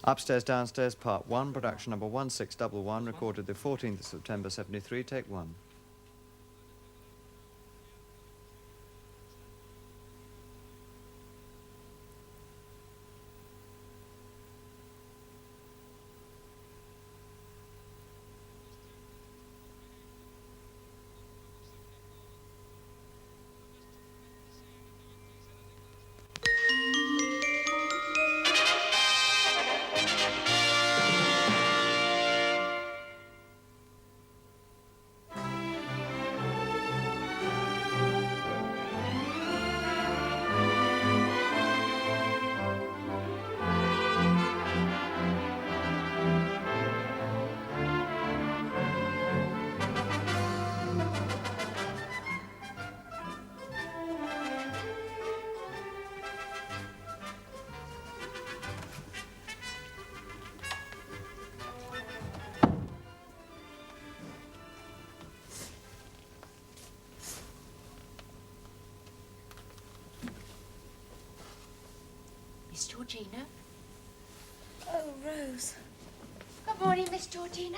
Upstairs, Downstairs, Part 1, production number 1611, recorded the 14th of September 73, take 1. Miss Georgina? Oh, Rose. Good morning, Miss Georgina.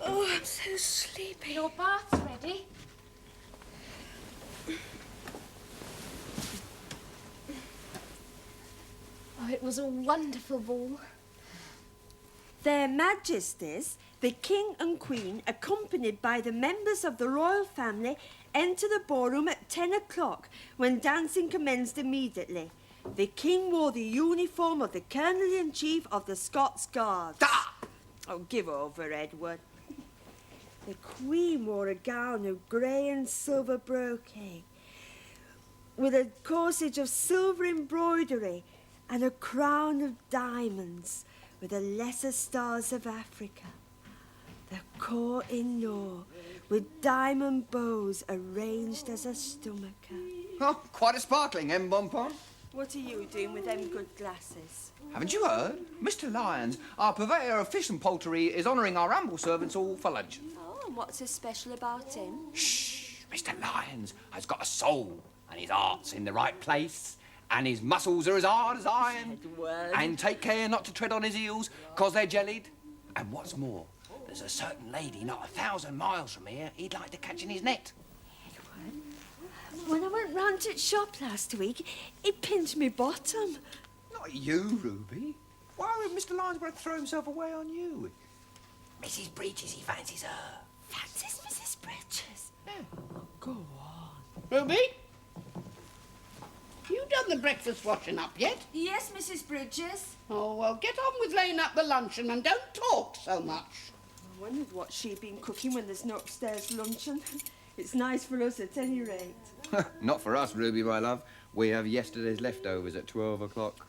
Oh, I'm so sleepy. Your bath's ready. Oh, it was a wonderful ball. Their Majesties, the King and Queen, accompanied by the members of the royal family, entered the ballroom at 10 o'clock, when dancing commenced immediately. The King wore the uniform of the Colonel-in-Chief of the Scots Guards. Ah! Oh, give over, Edward. The Queen wore a gown of grey and silver brocade, with a corsage of silver embroidery and a crown of diamonds with the lesser stars of Africa. The court-in-law with diamond bows arranged as a stomacher. Oh, quite a sparkling, Bonbon. What are you doing with them good glasses? Haven't you heard? Mr. Lyons, our purveyor of fish and poultry, is honouring our humble servants all for luncheon. Oh, and what's so special about him? Shh! Mr. Lyons has got a soul, and his heart's in the right place, and his muscles are as hard as iron. Edward. And take care not to tread on his heels, 'cause they're jellied. And what's more, there's a certain lady not 1,000 miles from here he'd like to catch in his net. Edward, when I went round to the shop last week, he pinched me bottom. Not you, Ruby. Why would Mr. Lyons want to throw himself away on you? Mrs. Bridges, he fancies her. Fancies Mrs. Bridges? Yeah. Oh, go on. Ruby? You done the breakfast washing up yet? Yes, Mrs. Bridges. Oh, well, get on with laying up the luncheon and don't talk so much. I wondered what she'd been cooking when there's no upstairs luncheon. It's nice for us at any rate. Not for us, Ruby, my love. We have yesterday's leftovers at 12 o'clock.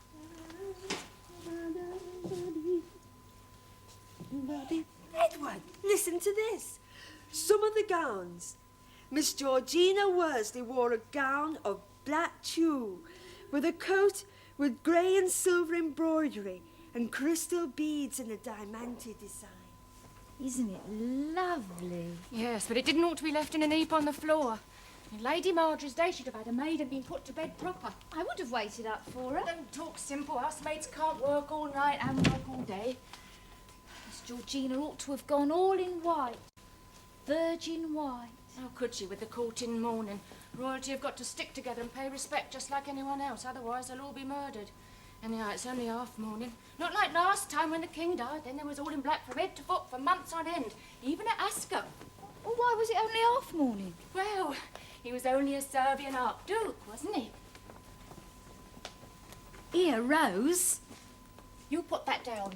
Edward, listen to this. Some of the gowns. Miss Georgina Worsley wore a gown of black tulle with a coat with grey and silver embroidery and crystal beads in a diamante design. Isn't it lovely? Yes, but it didn't ought to be left in an heap on the floor. In Lady Marjorie's day, she'd have had a maid and been put to bed proper. I would have waited up for her. Don't talk simple. Housemaids can't work all night and work all day. Miss Georgina ought to have gone all in white. Virgin white. How could she with the court in mourning? Royalty have got to stick together and pay respect just like anyone else, otherwise they'll all be murdered. Anyhow, it's only half mourning. Not like last time when the king died. Then they was all in black from head to foot for months on end, even at Ascot. Well, why was it only half mourning? Well, he was only a Serbian Archduke, wasn't he? Here, Rose. You put that down.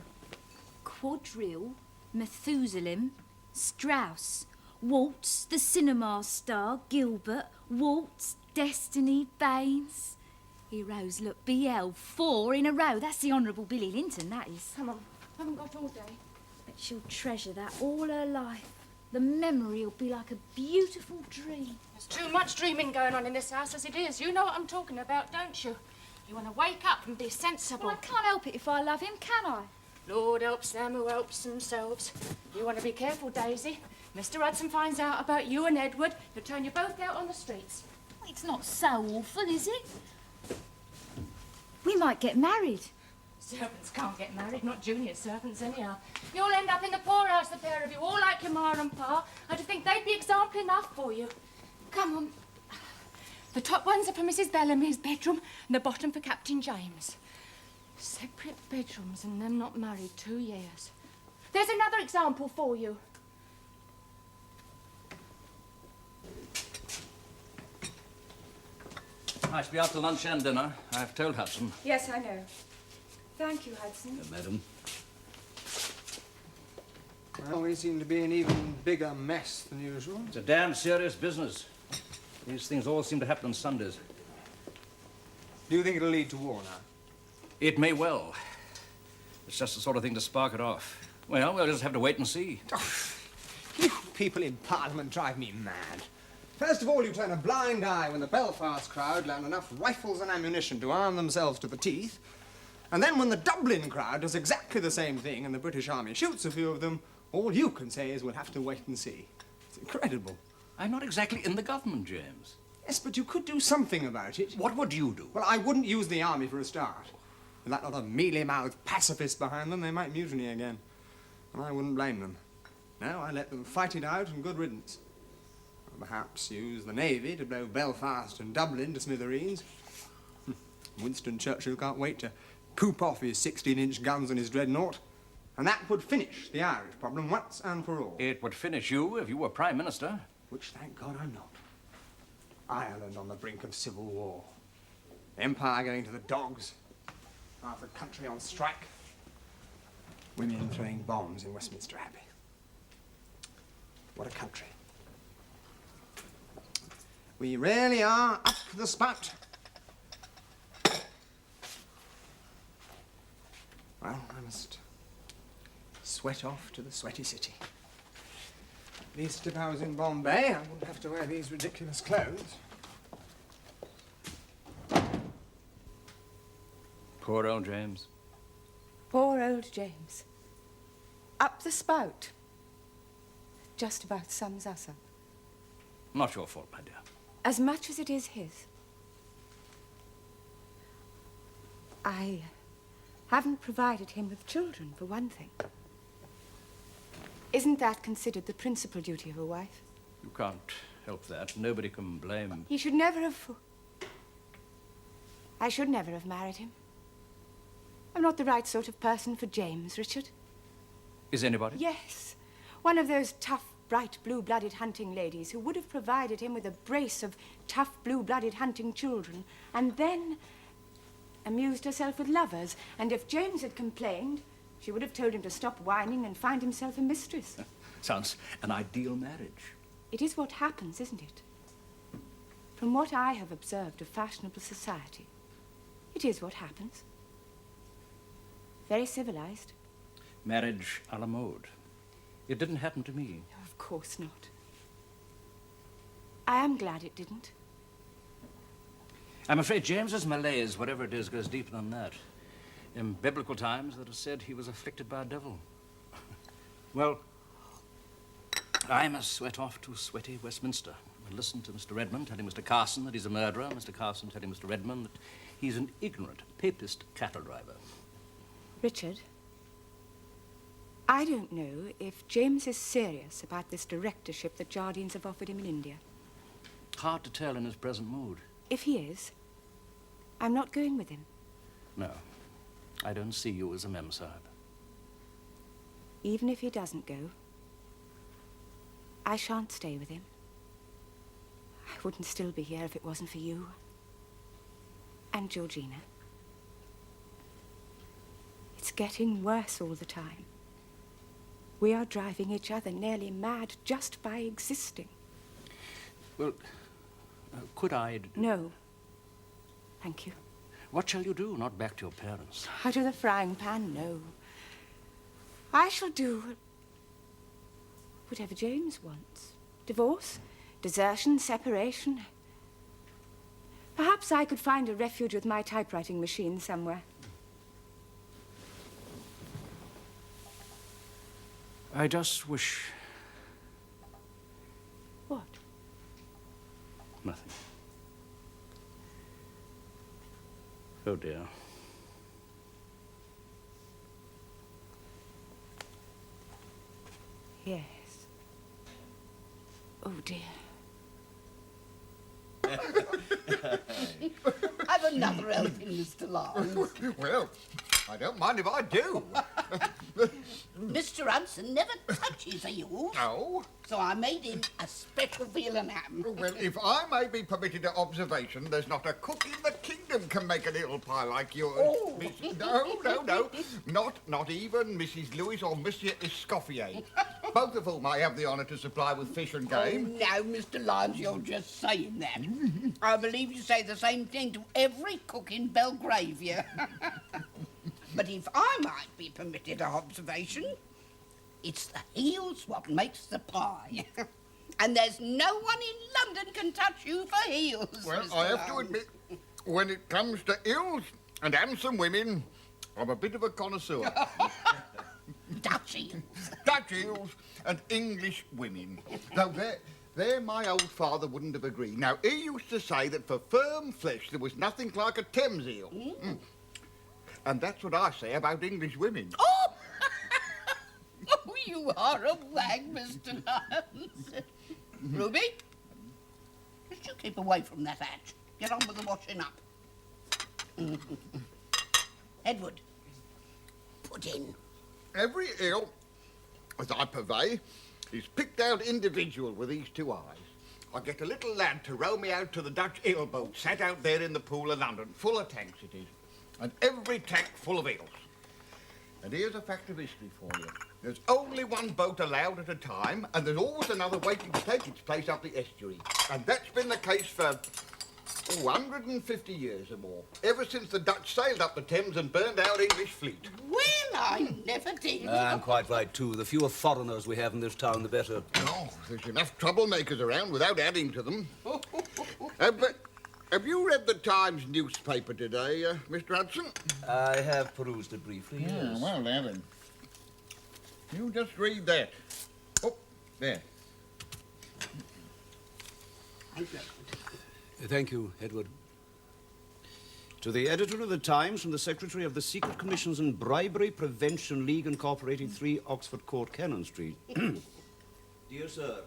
Quadrille, Methusalem, Strauss, Waltz, the cinema star, Gilbert, Waltz, Destiny, Baines. Heroes, look, BL, 4 in a row. That's the Honourable Billy Linton, that is. Come on, haven't got all day. But she'll treasure that all her life. The memory will be like a beautiful dream. There's too much dreaming going on in this house as it is. You know what I'm talking about, don't you? You want to wake up and be sensible. Well, I can't help it if I love him, can I? Lord helps them who helps themselves. You want to be careful, Daisy. Mr. Hudson finds out about you and Edward, he'll turn you both out on the streets. It's not so awful, is it? We might get married. Servants can't get married, not junior servants anyhow. You'll end up in the poorhouse, the pair of you, all like your ma and pa. I'd think they'd be example enough for you. Come on. The top ones are for Mrs. Bellamy's bedroom and the bottom for Captain James. Separate bedrooms and them not married 2 years. There's another example for you. I shall be out to lunch and dinner. I've told Hudson. Yes, I know. Thank you, Hudson. Madam. Well, we seem to be an even bigger mess than usual. It's a damn serious business. These things all seem to happen on Sundays. Do you think it'll lead to war now? It may well. It's just the sort of thing to spark it off. Well, we'll just have to wait and see. You people in Parliament drive me mad. First of all, you turn a blind eye when the Belfast crowd land enough rifles and ammunition to arm themselves to the teeth. And then when the Dublin crowd does exactly the same thing and the British Army shoots a few of them, all you can say is we'll have to wait and see. It's incredible. I'm not exactly in the government, James. Yes, but you could do something about it. What would you do? Well, I wouldn't use the army for a start. With that lot of mealy-mouthed pacifists behind them, they might mutiny again. And I wouldn't blame them. No, I let them fight it out and good riddance. Or perhaps use the Navy to blow Belfast and Dublin to smithereens. Winston Churchill can't wait to poop off his 16-inch guns and his dreadnought. And that would finish the Irish problem once and for all. It would finish you if you were Prime Minister. Which, thank God, I'm not. Ireland on the brink of civil war. The Empire going to the dogs. Half the country on strike. Women throwing bombs in Westminster Abbey. What a country. We really are up the spout. Well, I must sweat off to the sweaty city. At least if I was in Bombay, I wouldn't have to wear these ridiculous clothes. Poor old James. Poor old James. Up the spout. Just about sums us up. Not your fault, my dear. As much as it is his. I haven't provided him with children, for one thing. Isn't that considered the principal duty of a wife? You can't help that. Nobody can blame... He should never have... I should never have married him. I'm not the right sort of person for James, Richard. Is anybody? Yes. One of those tough, bright, blue-blooded hunting ladies who would have provided him with a brace of tough, blue-blooded hunting children and then amused herself with lovers. And if James had complained, she would have told him to stop whining and find himself a mistress. Sounds an ideal marriage. It is what happens, isn't it? From what I have observed of fashionable society, it is what happens. Very civilized. Marriage a la mode. It didn't happen to me. No, of course not. I am glad it didn't. I'm afraid James's malaise, whatever it is, goes deeper than that. In biblical times, that is said he was afflicted by a devil. Well, I must sweat off to sweaty Westminster and listen to Mr. Redmond telling Mr. Carson that he's a murderer, Mr. Carson telling Mr. Redmond that he's an ignorant papist cattle driver. Richard, I don't know if James is serious about this directorship that Jardines have offered him in India. Hard to tell in his present mood. If he is, I'm not going with him. No, I don't see you as a memsahib. Even if he doesn't go, I shan't stay with him. I wouldn't still be here if it wasn't for you. And Georgina. It's getting worse all the time. We are driving each other nearly mad just by existing. Well, could I... No. Thank you. What shall you do? Not back to your parents. Out of the frying pan, no. I shall do whatever James wants. Divorce, desertion, separation. Perhaps I could find a refuge with my typewriting machine somewhere. I just wish... What? Nothing. Oh, dear. Yes. Oh, dear. Have another helping, Mr. Lyons. Well, I don't mind if I do. Mr. Hudson never touches eels. No. So I made him a special veal and ham. Well, if I may be permitted to observation, there's not a cook in the kingdom can make an eel pie like yours. Oh. No. Not even Mrs. Lewis or Monsieur Escoffier. Both of whom I have the honour to supply with fish and game. Oh, no, Mr. Lyons, you're just saying that. I believe you say the same thing to every cook in Belgravia. But if I might be permitted an observation, it's the eels what makes the pie. And there's no one in London can touch you for eels. Well, Mr. I have to Lyons. admit, when it comes to eels and handsome women, I'm a bit of a connoisseur. Dutch eels. Dutch eels and English women. Though there my old father wouldn't have agreed. Now, he used to say that for firm flesh there was nothing like a Thames eel. Mm. And that's what I say about English women. Oh! Oh, you are a wag, Mr. Lyons. Ruby, just you keep away from that hatch. Get on with the washing up. Edward, put in. Every eel, as I purvey, is picked out individual with these two eyes. I get a little lad to row me out to the Dutch eel boat sat out there in the pool of London, full of tanks it is, and every tank full of eels. And here's a fact of history for you. There's only one boat allowed at a time, and there's always another waiting to take its place up the estuary. And that's been the case for 150 years or more, ever since the Dutch sailed up the Thames and burned our English fleet. Well, I never did. I'm quite right, too. The fewer foreigners we have in this town, the better. Oh, there's enough troublemakers around without adding to them. But have you read the Times newspaper today, Mr. Hudson? I have perused it briefly, yes. Yeah, well, now then. You just read that. Oh, there. Thank you, Edward. To the editor of the Times from the Secretary of the Secret Commissions and Bribery Prevention League Incorporated, 3 Oxford Court, Cannon Street. Dear sir,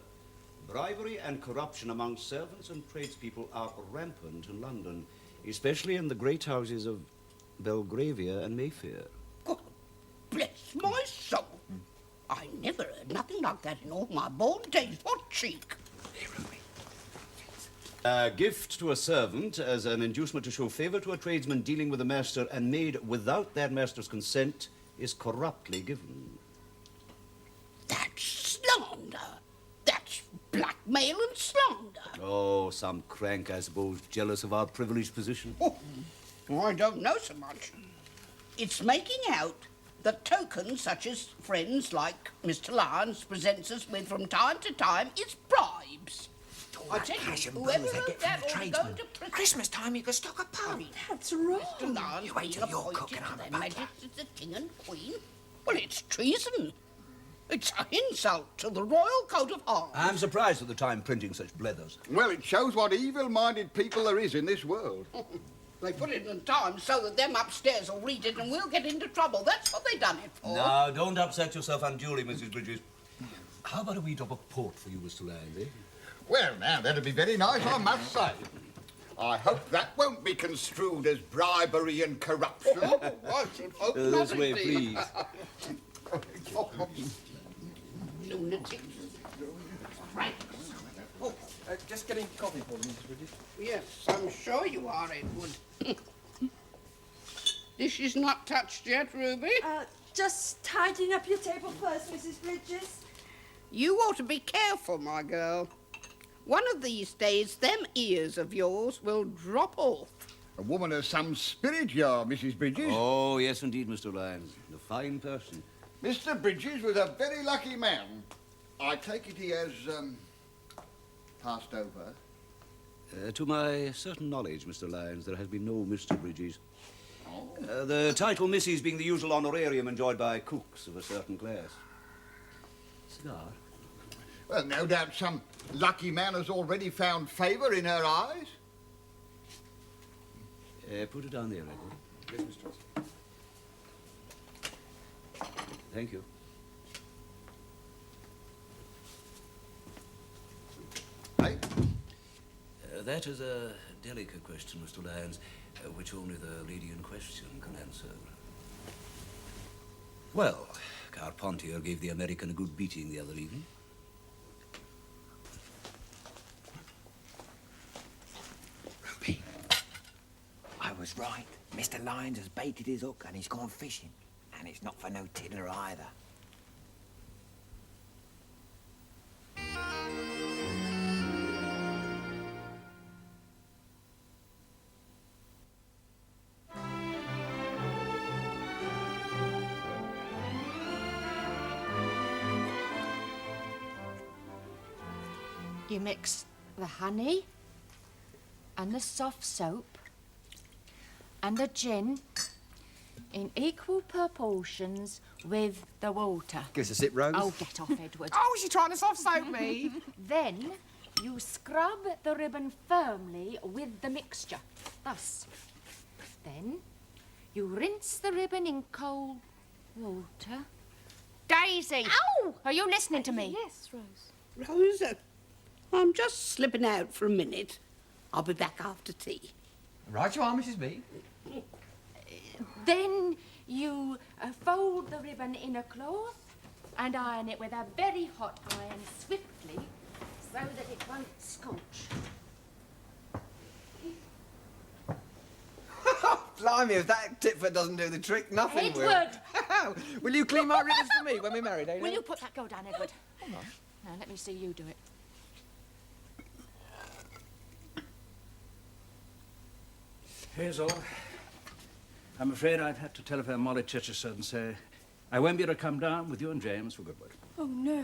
bribery and corruption among servants and tradespeople are rampant in London, especially in the great houses of Belgravia and Mayfair. God bless my soul. I never heard nothing like that in all my born days. What cheek. A gift to a servant as an inducement to show favour to a tradesman dealing with a master and made without that master's consent is corruptly given. That's slander. That's blackmail and slander. Oh, some crank, I suppose, jealous of our privileged position. Oh, I don't know so much. It's making out that tokens such as friends like Mr. Lyons presents us with from time to time is bribes. I tell you, whoever wrote that ought to go to prison. Christmas time, you could stock a pub. That's wrong. Mr. Lyons You wait being till you're appointed cooking, to I'm a their butler. Majesties the King and Queen. Well, it's treason. It's an insult to the Royal Coat of Arms. I'm surprised at the time printing such blethers. Well, it shows what evil-minded people there is in this world. They put it in the Times so that them upstairs will read it and we'll get into trouble. That's what they done it for. Now, don't upset yourself unduly, Mrs. Bridges. How about a wee drop of port for you, Mr. Lyons, eh? Well, now, that'd be very nice, I must say. I hope that won't be construed as bribery and corruption. I should hope not, This way, indeed. please. Lunatics. Right. Oh, Just getting coffee for them, Mrs. Bridges. yes, I'm sure you are, Edward. Dish is not touched yet, Ruby. Just tidying up your table first, Mrs. Bridges. You ought to be careful, my girl. One of these days, them ears of yours will drop off. A woman of some spirit, you are, Mrs. Bridges. Oh, yes, indeed, Mr. Lyons. A fine person. Mr. Bridges was a very lucky man. I take it he has, passed over. To my certain knowledge, Mr. Lyons, there has been no Mr. Bridges. The title Mrs. being the usual honorarium enjoyed by cooks of a certain class. Cigar? Well, no doubt some lucky man has already found favour in her eyes. Put it down there, Edward. Yes, Mr. Hudson. Thank you. That is a delicate question, Mr. Lyons, which only the lady in question can answer. Well, Carpentier gave the American a good beating the other evening. Ruby, I was right. Mr. Lyons has baited his hook and he's gone fishing. And it's not for no tiddler either. You mix the honey and the soft soap and the gin in equal proportions with the water. Give us a sip, Rose. Oh, get off, Edward. Oh, she's trying to soft soap me. Then you scrub the ribbon firmly with the mixture, thus. Then you rinse the ribbon in cold water. Daisy! Ow! Are you listening to me? Yes, Rose. Rosa, I'm just slipping out for a minute. I'll be back after tea. Right you are, Mrs. B. Then you fold the ribbon in a cloth and iron it with a very hot iron swiftly so that it won't scorch. Blimey, if that Titford doesn't do the trick, nothing will. Edward! Will you clean my ribbons for me when we're married, eh? Will you put that girl down, Edward? Hold on. Now, let me see you do it. Hazel, I'm afraid I've had to telephone Molly Chichester and say I won't be able to come down with you and James for Goodwood. Oh, no.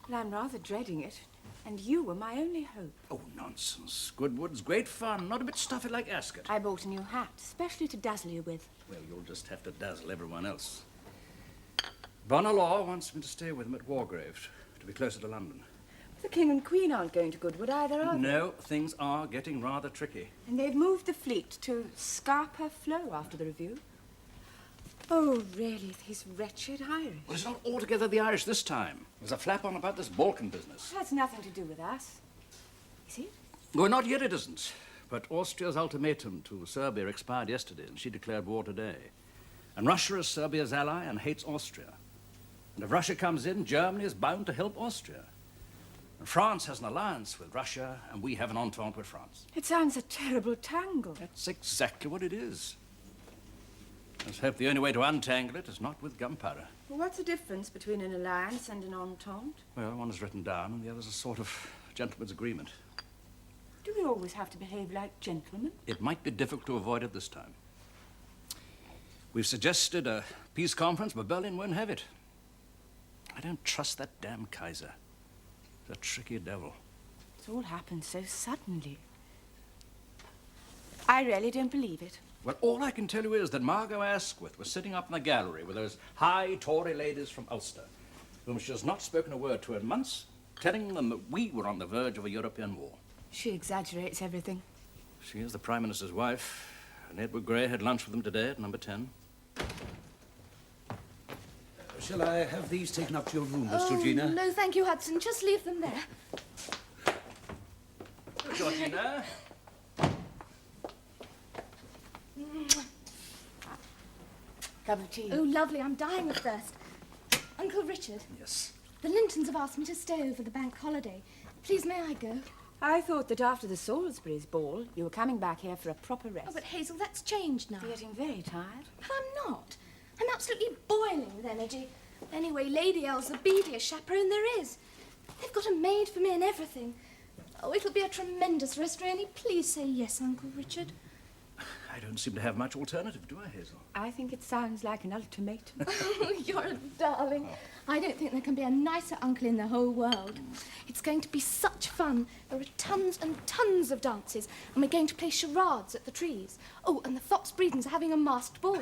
Well, I'm rather dreading it. And you were my only hope. Oh, nonsense. Goodwood's great fun, not a bit stuffy like Ascot. I bought a new hat, especially to dazzle you with. Well, you'll just have to dazzle everyone else. Bonner Law wants me to stay with him at Wargrave, to be closer to London. The King and Queen aren't going to Goodwood either, are they? No, things are getting rather tricky. And they've moved the fleet to Scapa Flow after the review. Oh, really, these wretched Irish. Well, it's not altogether the Irish this time. There's a flap on about this Balkan business. That's nothing to do with us. Is it? Well, not yet it isn't. But Austria's ultimatum to Serbia expired yesterday, and she declared war today. And Russia is Serbia's ally and hates Austria. And if Russia comes in, Germany is bound to help Austria. And France has an alliance with Russia, and we have an entente with France. It sounds a terrible tangle. That's exactly what it is. Let's hope the only way to untangle it is not with gunpowder. Well, what's the difference between an alliance and an entente? Well, one is written down, and the other's a sort of gentleman's agreement. Do we always have to behave like gentlemen? It might be difficult to avoid it this time. We've suggested a peace conference, but Berlin won't have it. I don't trust that damn Kaiser. He's a tricky devil. It's all happened so suddenly. I really don't believe it. Well, all I can tell you is that Margot Asquith was sitting up in the gallery with those high Tory ladies from Ulster, whom she has not spoken a word to in months, telling them that we were on the verge of a European war. She exaggerates everything. She is the Prime Minister's wife, and Edward Grey had lunch with them today at number 10. Shall I have these taken up to your room, Miss Georgina? No, thank you, Hudson. Just leave them there. Georgina? Cup of tea. Oh, lovely. I'm dying of thirst. Uncle Richard. Yes. The Lintons have asked me to stay over the bank holiday. Please, may I go? I thought that after the Salisbury's ball, you were coming back here for a proper rest. Oh, but Hazel, that's changed now. You're getting very tired. But I'm not. I'm absolutely boiling with energy. Anyway, Lady L's the beadiest chaperone there is. They've got a maid for me and everything. Oh, it'll be a tremendous rest, really. Please say yes, Uncle Richard. I don't seem to have much alternative, do I, Hazel? I think it sounds like an ultimatum. Oh, you're a darling. I don't think there can be a nicer uncle in the whole world. It's going to be such fun. There are tons and tons of dances, and we're going to play charades at the trees. Oh, and the Fox Bredons are having a masked ball.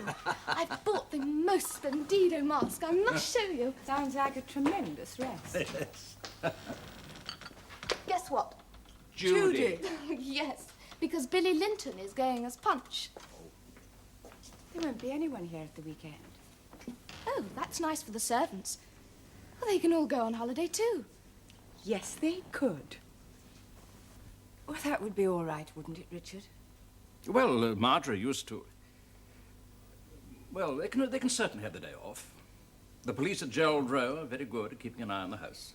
I've bought the most splendido mask. I must show you. Sounds like a tremendous rest. Yes. Guess what? Judy. Yes, because Billy Linton is going as Punch. There won't be anyone here at the weekend. Oh, that's nice for the servants. Well, they can all go on holiday too. Yes, they could. Oh, that would be all right, wouldn't it, Richard? Well, Marjorie used to. Well, they can certainly have the day off. The police at Gerald Row are very good at keeping an eye on the house.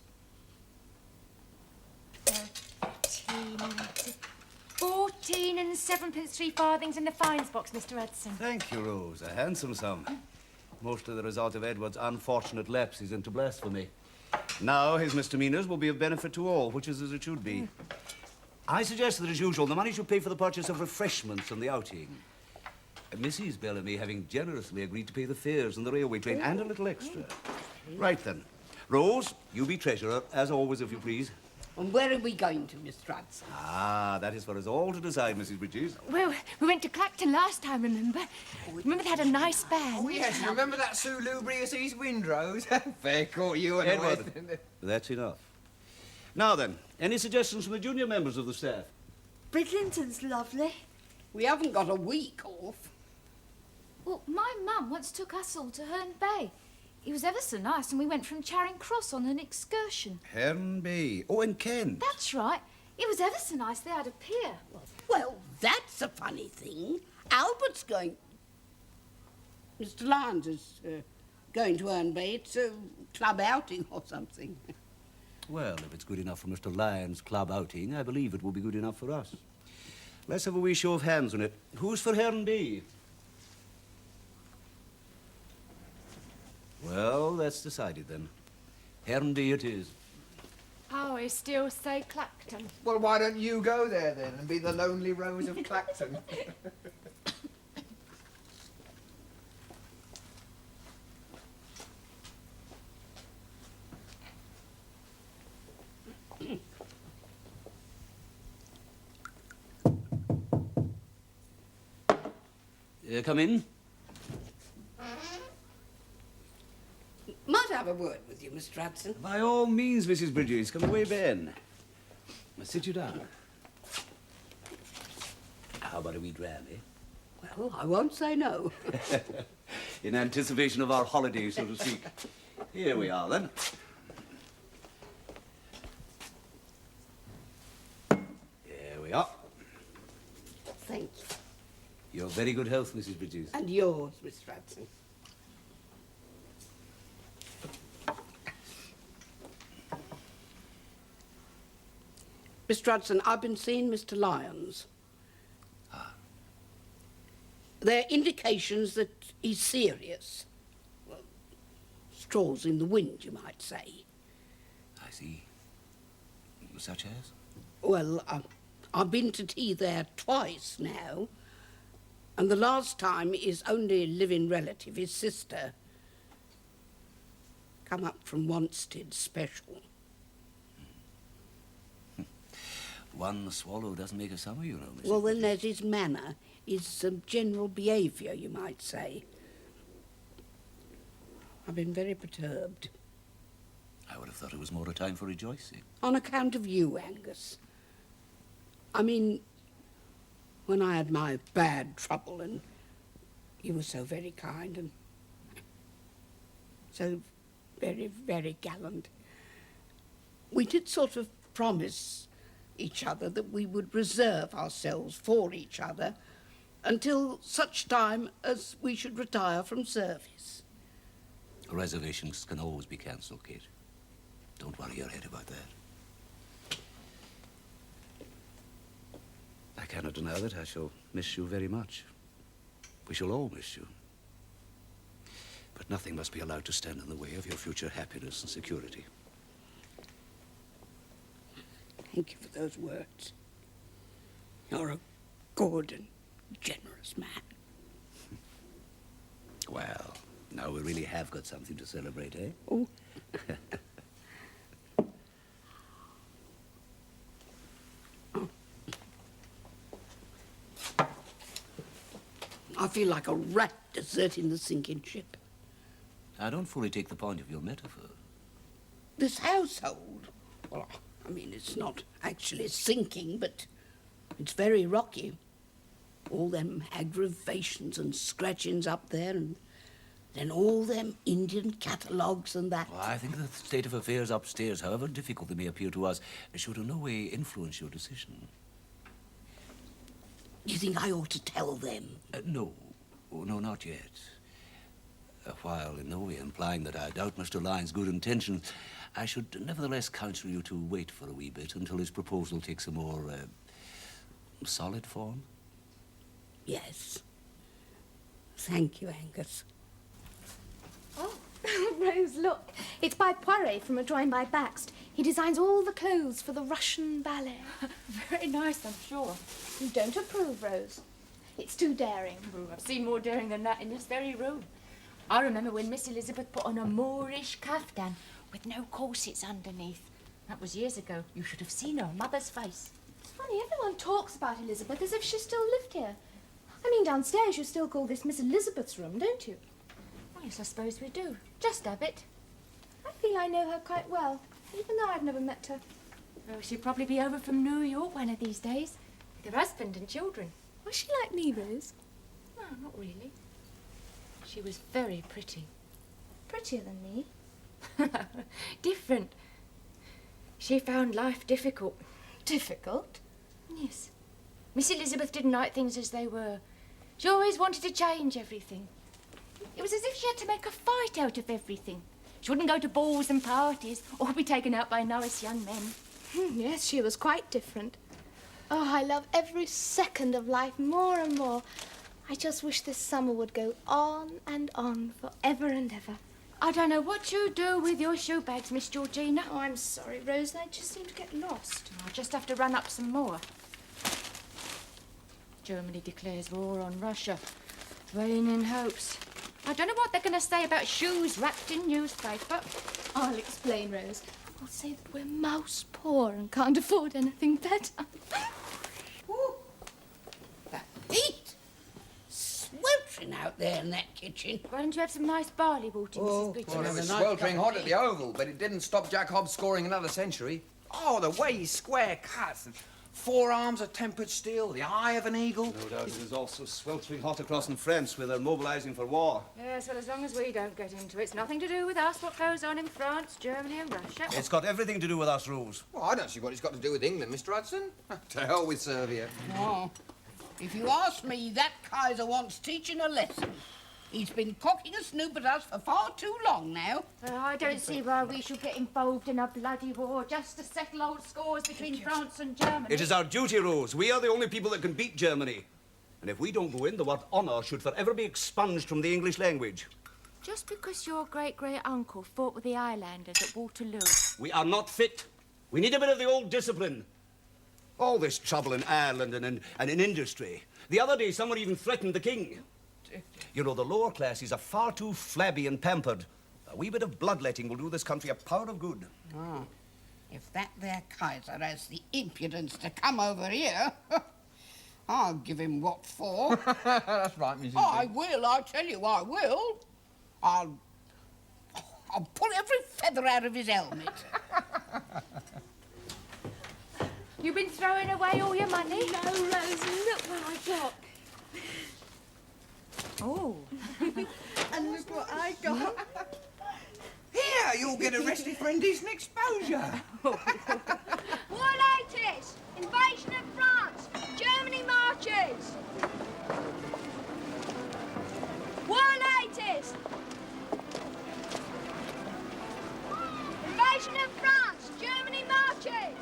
14 and 7 3 farthings in the fines box, Mr. Hudson. Thank you, Rose. A handsome sum. Mostly the result of Edward's unfortunate lapses into blasphemy. Now his misdemeanors will be of benefit to all, which is as it should be. I suggest that, as usual, the money should pay for the purchase of refreshments and the outing. Mrs. Bellamy having generously agreed to pay the fares and the railway train and a little extra. Right then. Rose, you be treasurer, as always, if you please. And where are we going to, Mr. Hudson? Ah, that is for us all to decide, Mrs. Bridges. Well, we went to Clacton last time, remember? Remember they had a nice band? Oh, yes, you remember that Sue Lubrious East Windrose? Fair caught you and Edward, that's enough. Now then, any suggestions from the junior members of the staff? Bridlington's lovely. We haven't got a week off. Well, my mum once took us all to Herne Bay. It was ever so nice, and we went from Charing Cross on an excursion. Herne Bay. Oh, in Kent. That's right. It was ever so nice. They had a pier. Well, that's a funny thing. Albert's going... Mr. Lyons is going to Herne Bay. It's a club outing or something. Well, if it's good enough for Mr. Lyons' club outing, I believe it will be good enough for us. Let's have a wee show of hands on it. Who's for Herne Bay? Well, that's decided then. Herne Bay it is. Oh, we still say Clacton. Well, why don't you go there then and be the lonely Rose of Clacton? Come in. Might I have a word with you, Mr. Hudson? By all means, Mrs. Bridges. Come away, Ben. Now, sit you down. How about a wee dram, eh? Well, I won't say no. In anticipation of our holiday, so to speak. Here we are, then. Here we are. Thank you. Your very good health, Mrs. Bridges. And yours, Mr. Hudson. Mr. Hudson, I've been seeing Mr. Lyons. There are indications that he's serious. Well, straws in the wind, you might say. I see. Such as? Well, I've been to tea there twice now, and the last time his only living relative, his sister, come up from Wanstead special. One swallow doesn't make a summer, you know, Mrs. Well, then Bridges. there's his manner, his general behaviour, you might say. I've been very perturbed. I would have thought it was more a time for rejoicing. On account of you, Angus. I mean, when I had my bad trouble and you were so very kind and so very, very gallant, we did sort of promise each other that we would reserve ourselves for each other until such time as we should retire from service. Reservations can always be cancelled, Kate. Don't worry your head about that. I cannot deny that I shall miss you very much. We shall all miss you. But nothing must be allowed to stand in the way of your future happiness and security. Thank you for those words. You're a good and generous man. Well, now we really have got something to celebrate, eh? Oh. I feel like a rat deserting the sinking ship. I don't fully take the point of your metaphor. This household, well, I mean, it's not actually sinking, but it's very rocky. All them aggravations and scratchings up there, and then all them Indian catalogues and that. Well, I think the state of affairs upstairs, however difficult they may appear to us, should in no way influence your decision. Do you think I ought to tell them? No. Oh, no, not yet. While in no way implying that I doubt Mr. Lyons' good intentions, I should nevertheless counsel you to wait for a wee bit until his proposal takes a more, solid form. Yes. Thank you, Angus. Oh, Rose, look. It's by Poiret from a drawing by Baxt. He designs all the clothes for the Russian ballet. Very nice, I'm sure. You don't approve, Rose. It's too daring. Oh, I've seen more daring than that in this very room. I remember when Miss Elizabeth put on a Moorish kaftan with no corsets underneath. That was years ago. You should have seen her mother's face. It's funny, everyone talks about Elizabeth as if she still lived here. I mean, downstairs you still call this Miss Elizabeth's room, don't you? Well, yes, I suppose we do. Just a bit. I feel I know her quite well, even though I've never met her. Oh, she'll probably be over from New York one of these days, with her husband and children. Was she like me, Rose? No, not really. She was very pretty. Prettier than me? Different. She found life difficult. Difficult? Yes. Miss Elizabeth didn't like things as they were. She always wanted to change everything. It was as if she had to make a fight out of everything. She wouldn't go to balls and parties or be taken out by nice young men. Yes, she was quite different. Oh, I love every second of life more and more. I just wish this summer would go on and on forever and ever. I don't know what you do with your shoe bags, Miss Georgina. Oh, I'm sorry, Rose. I just seem to get lost. I'll just have to run up some more. Germany declares war on Russia. Raining hopes. I don't know what they're going to say about shoes wrapped in newspaper. I'll explain, Rose. I'll say that we're mouse poor and can't afford anything better. Ooh, the heat! Sweltering out there in that kitchen. Why don't you have some nice barley water, Mrs. Bridget? Well, it was sweltering hot at the Oval, but it didn't stop Jack Hobbs scoring another century. Oh, the way he square cuts. Forearms of tempered steel, the eye of an eagle. No doubt it is also sweltering hot across in France, where they're mobilising for war. Yes, well, as long as we don't get into it, it's nothing to do with us, what goes on in France, Germany and Russia. It's got everything to do with us, Rose. Well, I don't see what it's got to do with England, Mr. Hudson. To hell with Serbia. Oh, if you ask me, that Kaiser wants teaching a lesson. He's been cocking a snoop at us for far too long now. I don't see why we should get involved in a bloody war just to settle old scores between France and Germany. It is our duty, Rose. We are the only people that can beat Germany. And if we don't go in, the word honour should forever be expunged from the English language. Just because your great-great-uncle fought with the Highlanders at Waterloo. We are not fit. We need a bit of the old discipline. All this trouble in Ireland and in industry. The other day, someone even threatened the king. You know, the lower classes are far too flabby and pampered. A wee bit of bloodletting will do this country a power of good. Oh, if that there Kaiser has the impudence to come over here, I'll give him what for. That's right, Mrs. I will, I tell you, I will. I'll pull every feather out of his helmet. You've been throwing away all your money? No, Rose, look what I got. Oh. And look what I got. Here, you'll get arrested for indecent exposure. War latest! Invasion of France! Germany marches! War latest! Invasion of France! Germany marches!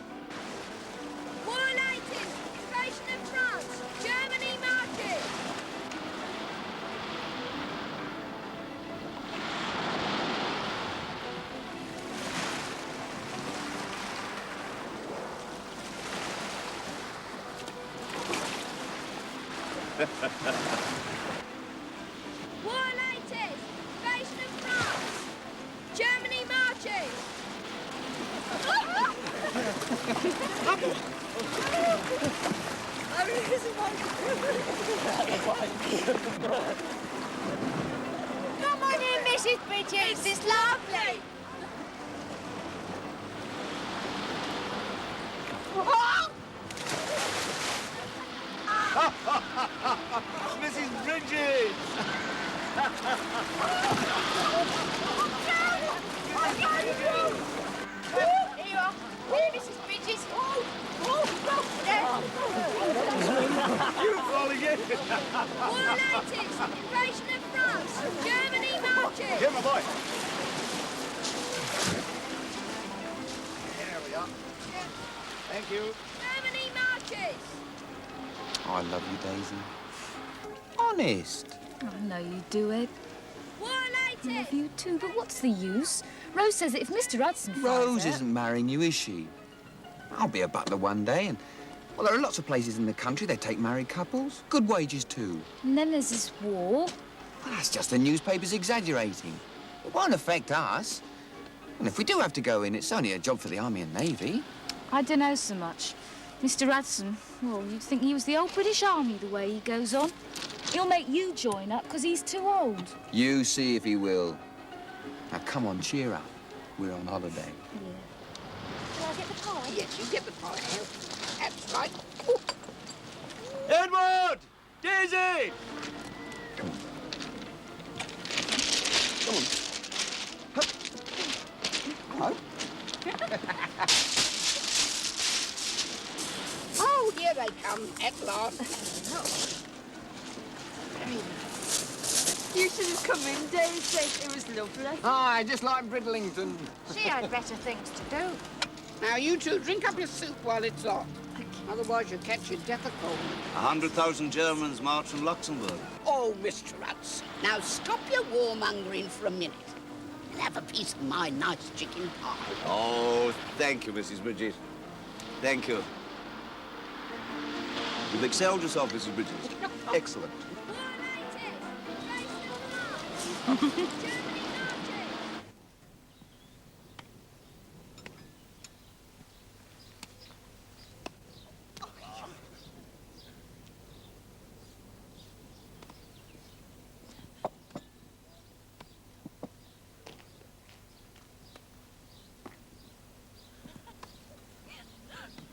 War latest! Invasion of France! Germany marches! War latest! Invasion of France! Germany marches! Come on in, Mrs. Bridges. It's lovely. Mrs. Bridges! Here you are. Here, Mrs. Bridges. Oh, there. You falling in? War latest! Invasion of France! Germany marches! Here, my boy. There we are. Thank you. Germany marches! I love you, Daisy. Honest. I know you do, Ed. War latest! I love you too, but what's the use? Rose says that if Mr. Hudson finds Rose out- isn't marrying you, is she? I'll be a butler one day, and, well, there are lots of places in the country they take married couples. Good wages, too. And then there's this war. Well, that's just the newspapers exaggerating. It won't affect us. And if we do have to go in, it's only a job for the Army and Navy. I don't know so much. Mr. Hudson, well, you'd think he was the old British Army the way he goes on. He'll make you join up because he's too old. You see if he will. Now, come on, cheer up. We're on holiday. Shall I get the pie? Yes, you get the pie. That's right. Edward! Daisy! Come on. Oh, here they come at last. You should have come in, Daisy. It was lovely. Aye, just like Bridlington. She had better things to do. Now, you two, drink up your soup while it's hot. Otherwise, you'll catch your death of cold. 100,000 Germans march from Luxembourg. Oh, Mr. Hudson, now stop your warmongering for a minute and have a piece of my nice chicken pie. Oh, thank you, Mrs. Bridges. Thank you. You've excelled yourself, Mrs. Bridges. Excellent. War latest! Invasion of France! Germany marches!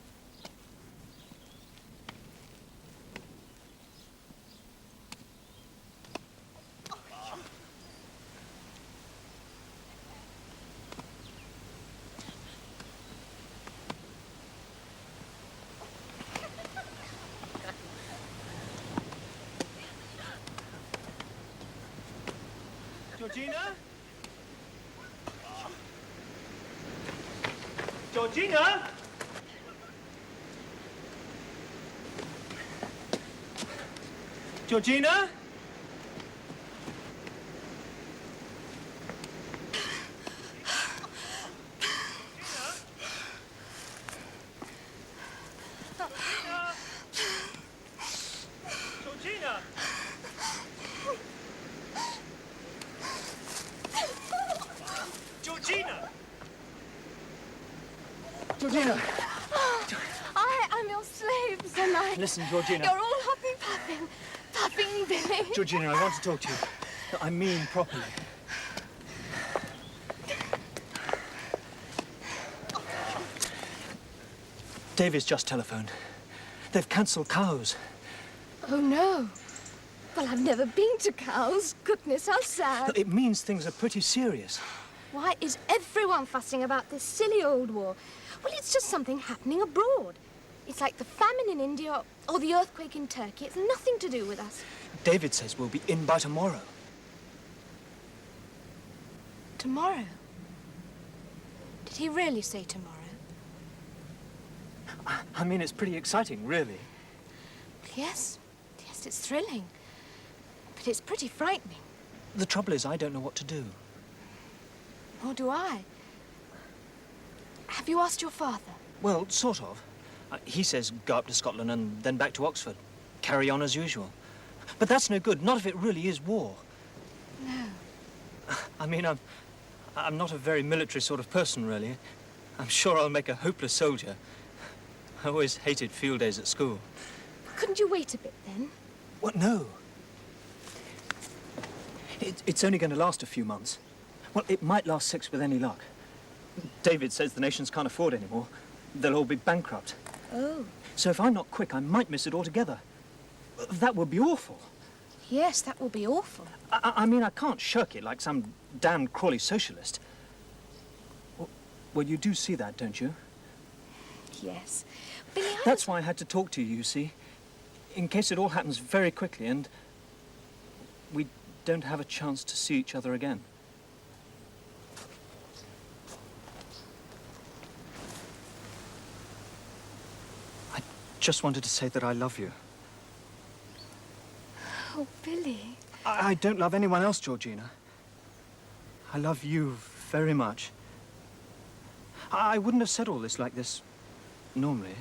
Georgina? Georgina? Georgina? Georgina? Georgina! Georgina! I am your slaves, and I... Listen, Georgina. You're all huffing, puffing, Billy. Georgina, I want to talk to you. I mean properly. David's just telephoned. They've cancelled Cows. Oh, no. Well, I've never been to Cows. Goodness, how sad. It means things are pretty serious. Why is everyone fussing about this silly old war? Well, it's just something happening abroad. It's like the famine in India or the earthquake in Turkey. It's nothing to do with us. David says we'll be in by tomorrow. Tomorrow? Did he really say tomorrow? I mean, it's pretty exciting, really. Yes. Yes, it's thrilling. But it's pretty frightening. The trouble is, I don't know what to do. Nor do I. Have you asked your father? Well, sort of. He says go up to Scotland and then back to Oxford. Carry on as usual. But that's no good, not if it really is war. No. I mean, I'm not a very military sort of person, really. I'm sure I'll make a hopeless soldier. I always hated field days at school. Couldn't you wait a bit, then? What? No. It's only going to last a few months. Well, it might last 6 with any luck. David says the nations can't afford any more. They'll all be bankrupt. Oh. So if I'm not quick, I might miss it altogether. That would be awful. Yes, that will be awful. I mean, I can't shirk it like some damned Crawley socialist. Well, you do see that, don't you? Yes. Billy, That's why I had to talk to you, you see. in case it all happens very quickly and we don't have a chance to see each other again. I just wanted to say that I love you. Oh, Billy. I don't love anyone else, Georgina. I love you very much. I wouldn't have said all this like this normally.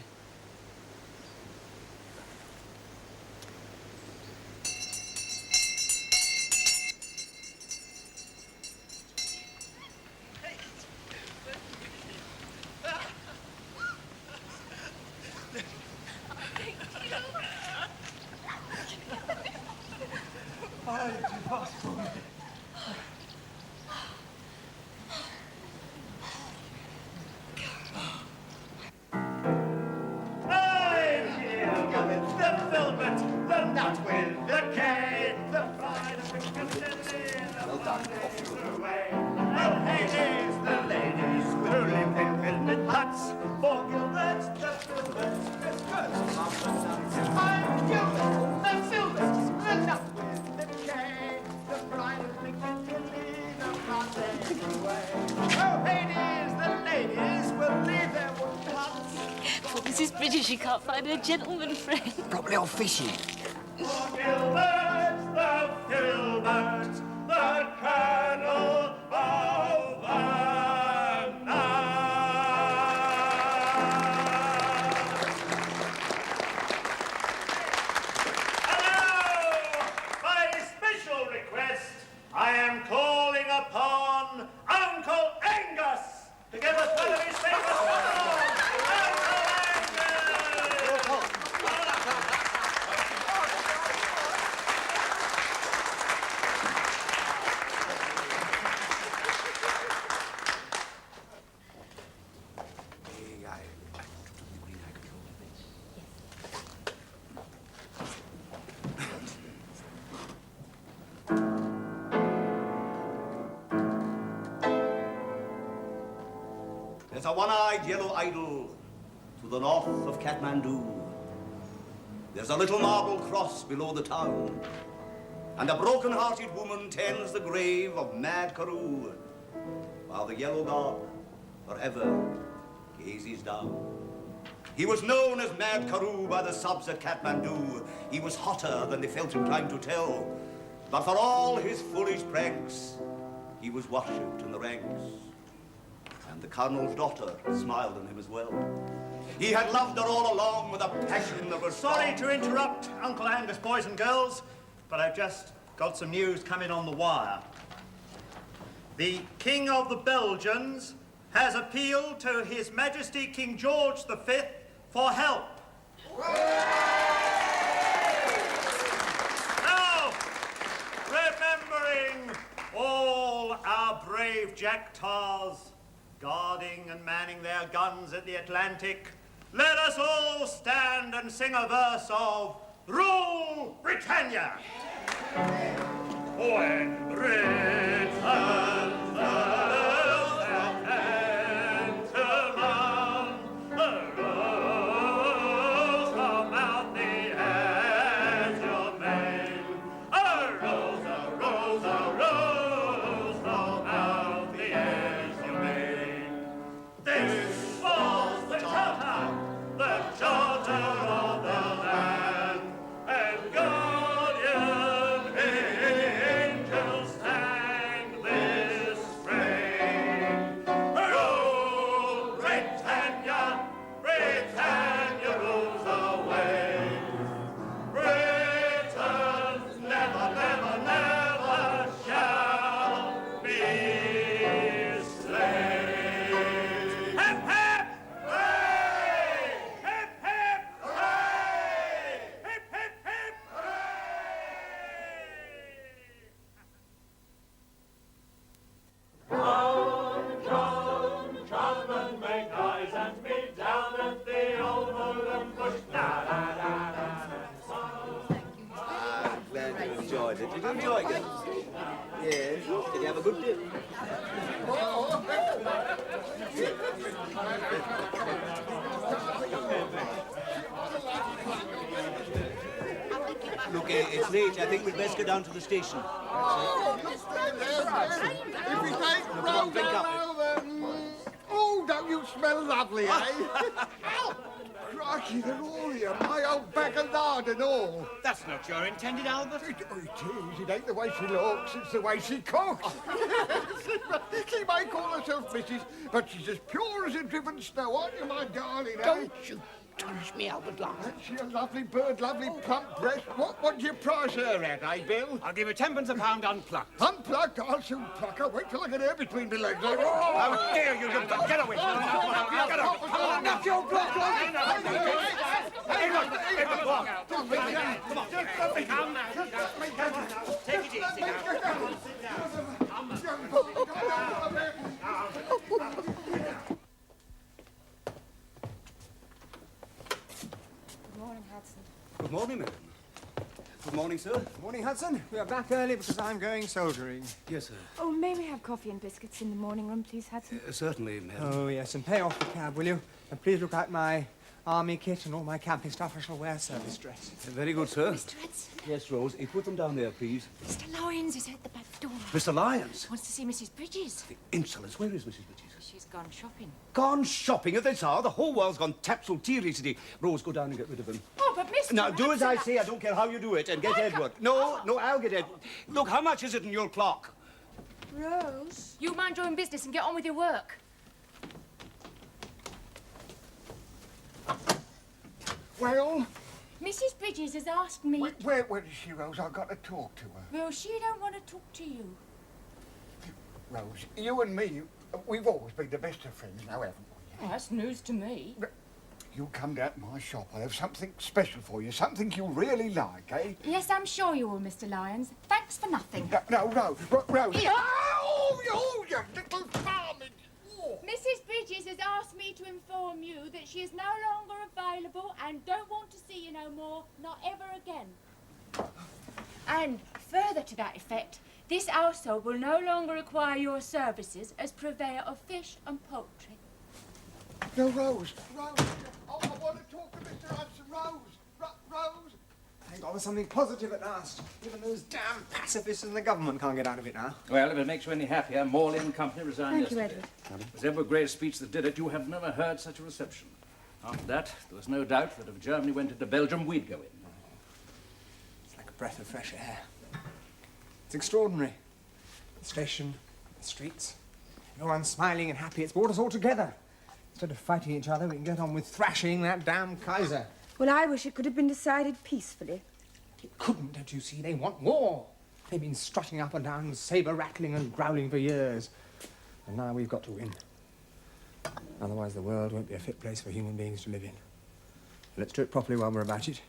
Mrs. British, she can't find her gentleman friend. Probably off fishing. The Colonel of the Hello! By special request, I am calling upon Uncle Angus to give us one of his famous songs. There's a one-eyed yellow idol to the north of Kathmandu. There's a little marble cross below the town, and a broken-hearted woman tends the grave of Mad Karoo, while the yellow god forever gazes down. He was known as Mad Karoo by the subs at Kathmandu. He was hotter than they felt inclined to tell, but for all his foolish pranks, he was worshipped in the ranks. And the Colonel's daughter smiled on him as well. He had loved her all along with a passion that was... Sorry to interrupt, Uncle Angus, boys and girls, but I've just got some news coming on the wire. The King of the Belgians has appealed to His Majesty King George V for help. Now, remembering all our brave Jack-Tars guarding and manning their guns at the Atlantic, let us all stand and sing a verse of Rule Britannia. When Britain Did you enjoy it? Yes. Did you have a good dip? Look, it's late. I think we'd best go down to the station. Oh, if we take Rose drink up. Oh, don't you smell lovely, eh? Ow! Crikey, they're all here. My old bag of lard and all. That's not your intended, Albert. It is. It ain't the way she looks, it's the way she cooks. She may call herself Mrs., but she's as pure as a driven snow, aren't you, my darling, eh? Don't you touch me, Albert Lyle. Ain't she a lovely bird, lovely plump breast? What do you price her at, eh, Bill? I'll give you 10 a pound unplucked. Unplucked? I'll soon pluck her. Wait till I get her between the legs. Oh, How dare you, young dog. Get away. Get away. Come on, knock your block off. Hey, look. Come on. Calm now. Take it easy now. Come on, sit Good morning, Hudson. Good morning, madam. Good morning, sir. Good morning, Hudson. We are back early because I'm going soldiering. Yes, sir. Oh, may we have coffee and biscuits in the morning room, please, Hudson? Certainly, madam. Oh, yes, and pay off the cab, will you? And please look out my army kit and all my camping stuff. I shall wear service dress. Very good, sir. Mr. Hudson. Yes, Rose. Put them down there, please. Mr. Lyons is at the back door. Mr. Lyons? Wants to see Mrs. Bridges. The insolence. Where is Mrs. Bridges? She's gone shopping. Gone shopping? If they are, the whole world's gone tapsule-teary today. Rose, go down and get rid of him. Oh, but Mr. Now, do as I Hudson, say. I don't care how you do it. And get Edward. No, I'll get Edward. Look, how much is it in your clock? Rose? You mind your own business and get on with your work. Well? Mrs. Bridges has asked me... Where is she, Rose? I've got to talk to her. Well, she don't want to talk to you. Rose, you and me, we've always been the best of friends now, haven't we? Oh, that's news to me. You come down to my shop. I have something special for you, something you really like, eh? Yes, I'm sure you will, Mr. Lyons. Thanks for nothing. No, Rose. Here. Oh, you little farming... Mrs. Bridges has asked me to inform you that she is no longer available and don't want to see you no more, not ever again. And further to that effect, this household will no longer require your services as purveyor of fish and poultry. No, Rose. Oh, I want to talk to Mr. Hudson. Rose. Thank God for something positive at last. Even those damn pacifists in the government can't get out of it now. Well, if it makes you any happier, Morley and Company resigned Thank you, yesterday. Edward. It was Edward Grey's speech that did it. You have never heard such a reception. After that, there was no doubt that if Germany went into Belgium, we'd go in. It's like a breath of fresh air. It's extraordinary. The station, the streets, everyone's smiling and happy. It's brought us all together. Instead of fighting each other, we can get on with thrashing that damn Kaiser. Well, I wish it could have been decided peacefully. It couldn't, don't you see? They want war. They've been strutting up and down, saber-rattling and growling for years. And now we've got to win. Otherwise the world won't be a fit place for human beings to live in. Let's do it properly while we're about it.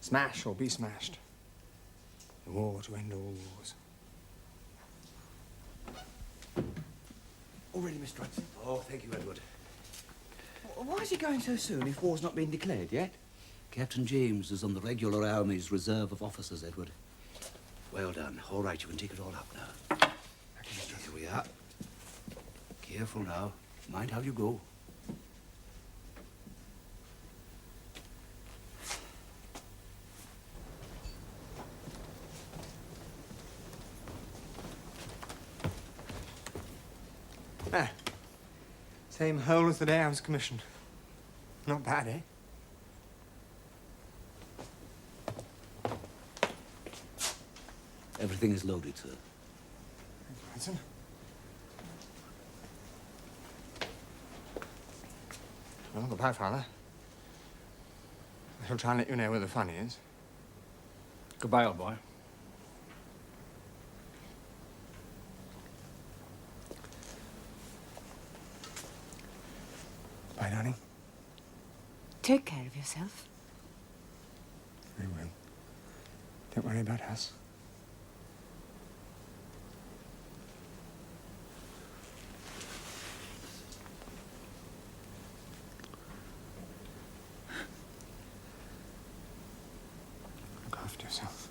Smash or be smashed. The war to end all wars. All ready, Mr. Hudson? Oh, thank you, Edward. Why is he going so soon if war's not been declared yet? Captain James is on the regular Army's reserve of officers, Edward. Well done. All right, you can take it all up now. Here we are. Careful now. Mind how you go. Ah, same hole as the day I was commissioned. Not bad, eh? Everything is loaded, sir. Hudson. Well, goodbye, Father. I shall try and let you know where the fun is. Goodbye, old boy. Bye, darling. Take care of yourself. We will. Don't worry about us. Look after yourself.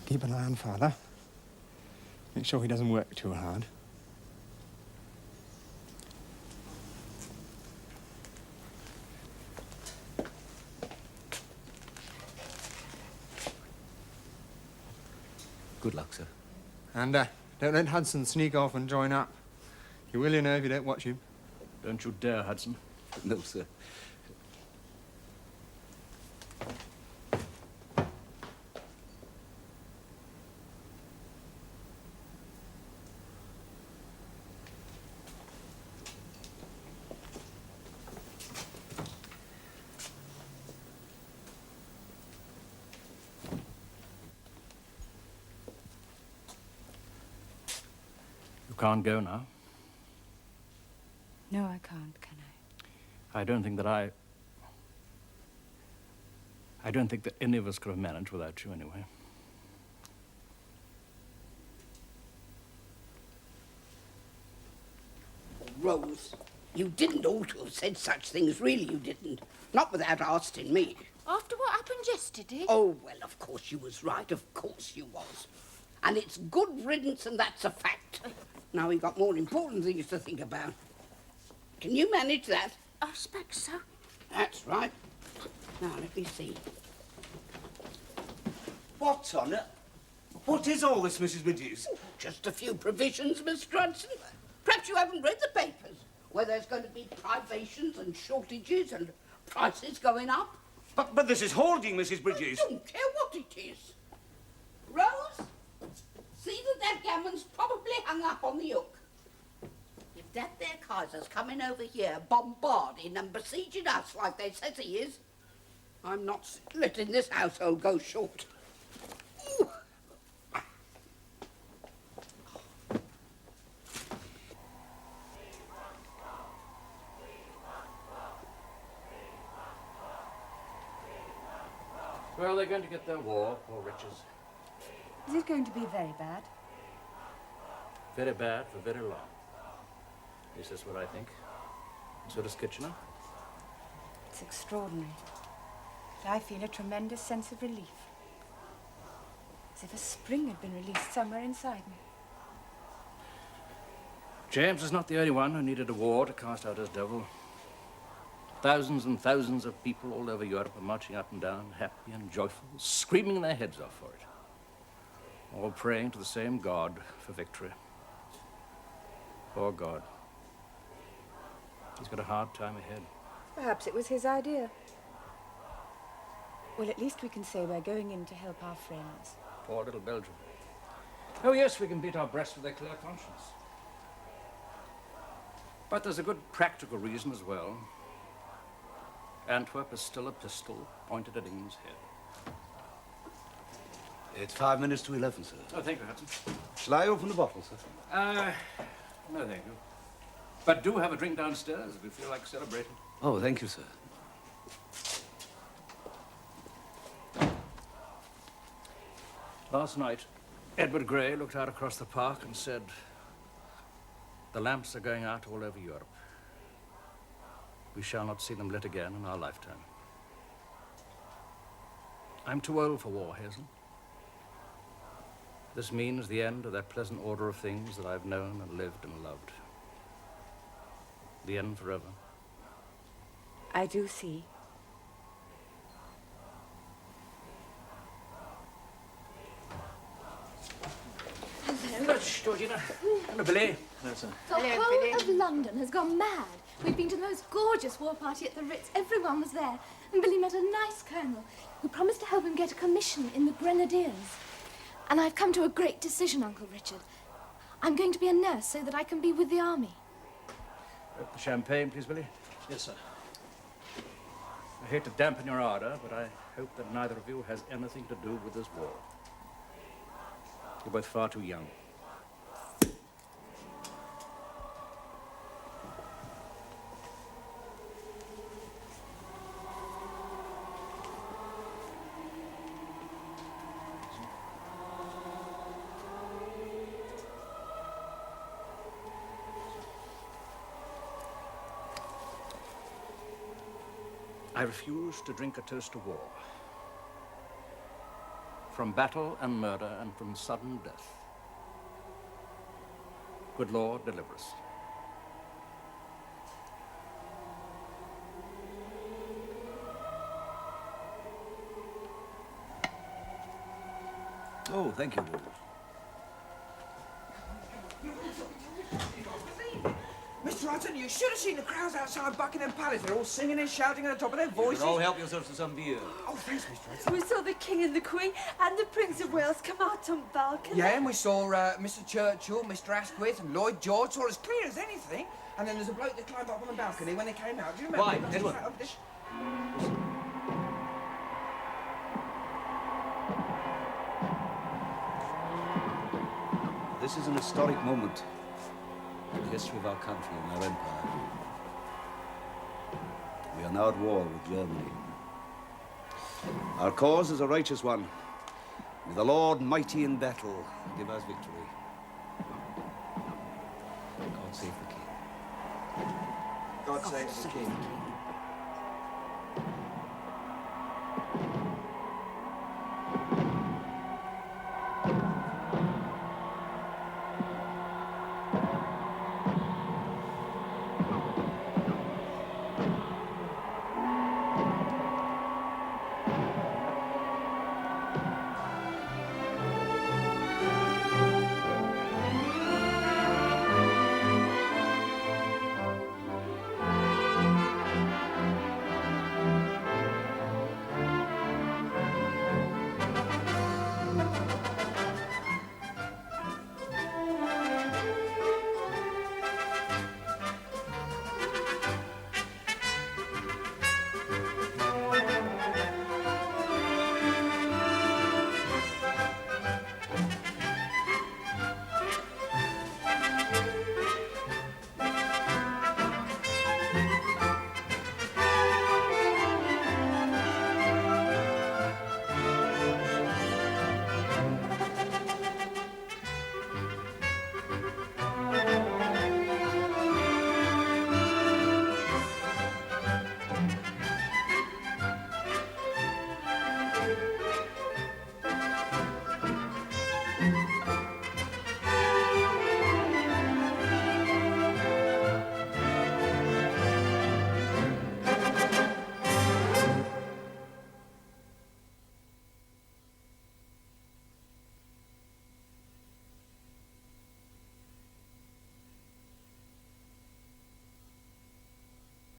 Keep an eye on Father. Make sure he doesn't work too hard. Good luck, sir. And don't let Hudson sneak off and join up. You will, you know, if you don't watch him. Don't you dare, Hudson. No, sir. You can't go now. No, I can't, can I? I don't think that any of us could have managed without you anyway. Rose, you didn't ought to have said such things, really you didn't. Not without asking me. After what happened yesterday? Oh, well, of course you was right, of course you was. And it's good riddance, and that's a fact. Now we got more important things to think about. Can you manage that? I expect so. That's right. Now, let me see. What on earth? What is all this, Mrs. Biddews? Just a few provisions, Mr. Hudson. Perhaps you haven't read the papers, where there's going to be privations and shortages and prices going up. But this is hoarding, Mrs. Bridges. I don't care what it is. Rose, see that gammon's probably hung up on the hook. If that there Kaiser's coming over here bombarding and besieging us like they says he is, I'm not letting this household go short. Ooh. Well, they're going to get their war, poor wretches. Is it going to be very bad? Very bad for very long. At least that's what I think. So does Kitchener. It's extraordinary. But I feel a tremendous sense of relief. As if a spring had been released somewhere inside me. James is not the only one who needed a war to cast out his devil. Thousands and thousands of people all over Europe are marching up and down, happy and joyful, screaming their heads off for it. All praying to the same God for victory. Poor God. He's got a hard time ahead. Perhaps it was his idea. Well, at least we can say we're going in to help our friends. Poor little Belgium. Oh, yes, we can beat our breasts with a clear conscience. But there's a good practical reason as well. Antwerp is still a pistol pointed at England's head. It's 5 minutes to 11, sir. Oh, thank you, Hudson. Shall I open the bottle, sir? No, thank you. But do have a drink downstairs if you feel like celebrating. Oh, thank you, sir. Last night, Edward Grey looked out across the park and said, "The lamps are going out all over Europe. We shall not see them lit again in our lifetime." I'm too old for war, Hazel. This means the end of that pleasant order of things that I've known and lived and loved. The end forever. I do see. Hello. Georgina. Hello, Billy. Hello, sir. The whole of London has gone mad. We've been to the most gorgeous war party at the Ritz. Everyone was there. And Billy met a nice colonel who promised to help him get a commission in the Grenadiers. And I've come to a great decision, Uncle Richard. I'm going to be a nurse so that I can be with the army. The champagne, please, Billy. Yes, sir. I hate to dampen your ardor, but I hope that neither of you has anything to do with this war. You're both far too young. I refuse to drink a toast to war. From battle and murder and from sudden death. Good Lord, deliver us. Oh, thank you, Wolf. Mr. Hudson, you should have seen the crowds outside Buckingham Palace. They're all singing and shouting at the top of their voices. You can all help yourselves to some beer. Oh, thanks, Mr. Hudson. We saw the King and the Queen and the Prince of Wales come out on balcony. Yeah, and we saw Mr. Churchill, Mr. Asquith, and Lloyd George. Saw as clear as anything. And then there's a bloke that climbed up on the balcony when they came out. Do you remember? Why, He Edward? sat on this- This is an historic moment in the history of our country and our empire. We are now at war with Germany. Our cause is a righteous one. May the Lord mighty in battle give us victory. God save the King. God save the King.